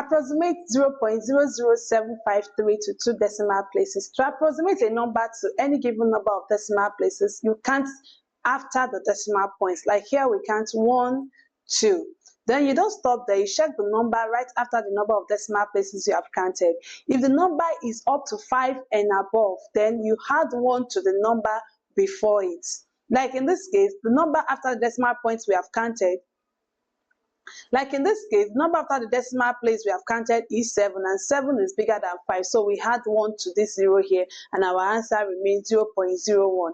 Approximate 0.00753 to 2 decimal places. To approximate a number to any given number of decimal places, you count after the decimal points. Like here we count 1, 2. Then you don't stop there, you check the number right after the number of decimal places you have counted. If the number is up to 5 and above, then you add 1 to the number before it. Like in this case, the number after the decimal points we have counted, like in this case, the number after the decimal place we have counted is 7, and 7 is bigger than 5. So we add 1 to this 0 here, and our answer remains 0.01.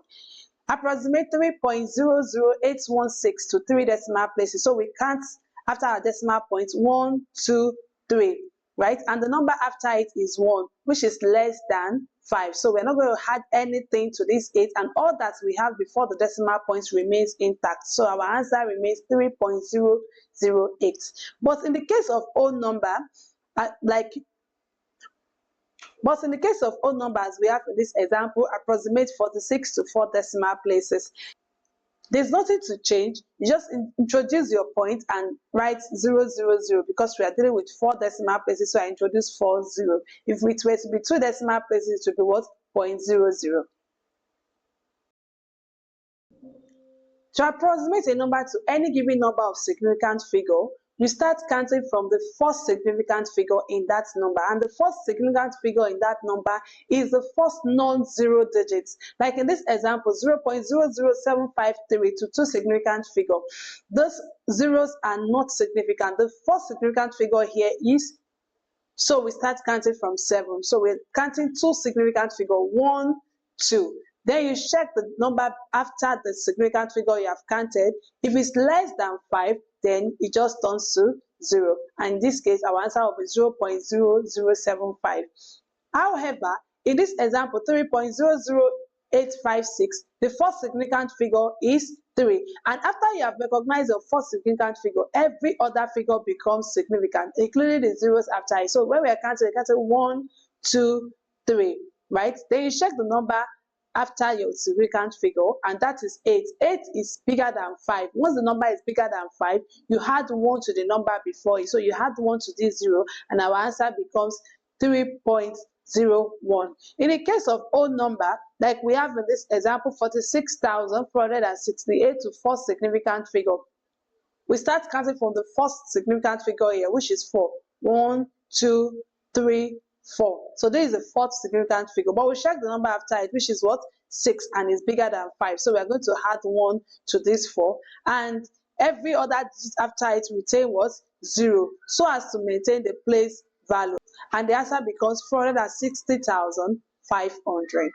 Approximate 3.00816 to 3 decimal places. So we count after our decimal points 1, 2, 3, right? And the number after it is 1, which is less than 5. So we're not going to add anything to this 8, and all that we have before the decimal points remains intact. So our answer remains 3.008. But in the case of odd number, But in the case of odd numbers, we have in this example, approximate 46 to 4 decimal places. There's nothing to change. You just introduce your point and write 000 because we are dealing with 4 decimal places, so I introduce 40. If it were to be 2 decimal places, it would be what? 0.00. To approximate a number to any given number of significant figure, you start counting from the first significant figure in that number, and the first significant figure in that number is the first non-zero digits. Like in this example, 0.00753 to 2 significant figure. Those zeros are not significant. The first significant figure here is, so we start counting from 7. So we're counting 2 significant figure, 1, 2. Then you check the number after the significant figure you have counted. If it's less than 5, then it just turns to 0. And in this case, our answer will be 0.0075. However, in this example, 3.00856, the first significant figure is 3. And after you have recognized your first significant figure, every other figure becomes significant, including the zeros after it. So when we are counting, we count 1, 2, 3, right? Then you check the number after your significant figure, and that is 8. 8 is bigger than 5. Once the number is bigger than 5, you add 1 to the number before it. So you add 1 to this 0, and our answer becomes 3.01. In the case of odd number, like we have in this example, 46,468 to 4 significant figure, we start counting from the first significant figure here, which is 4. 1, 2, 3, 4. So this is the fourth significant figure, but we check the number after it, which is what? 6, and is bigger than 5. So we are going to add 1 to this 4, and every other digit after it retain what? 0, so as to maintain the place value, and the answer becomes 460,500.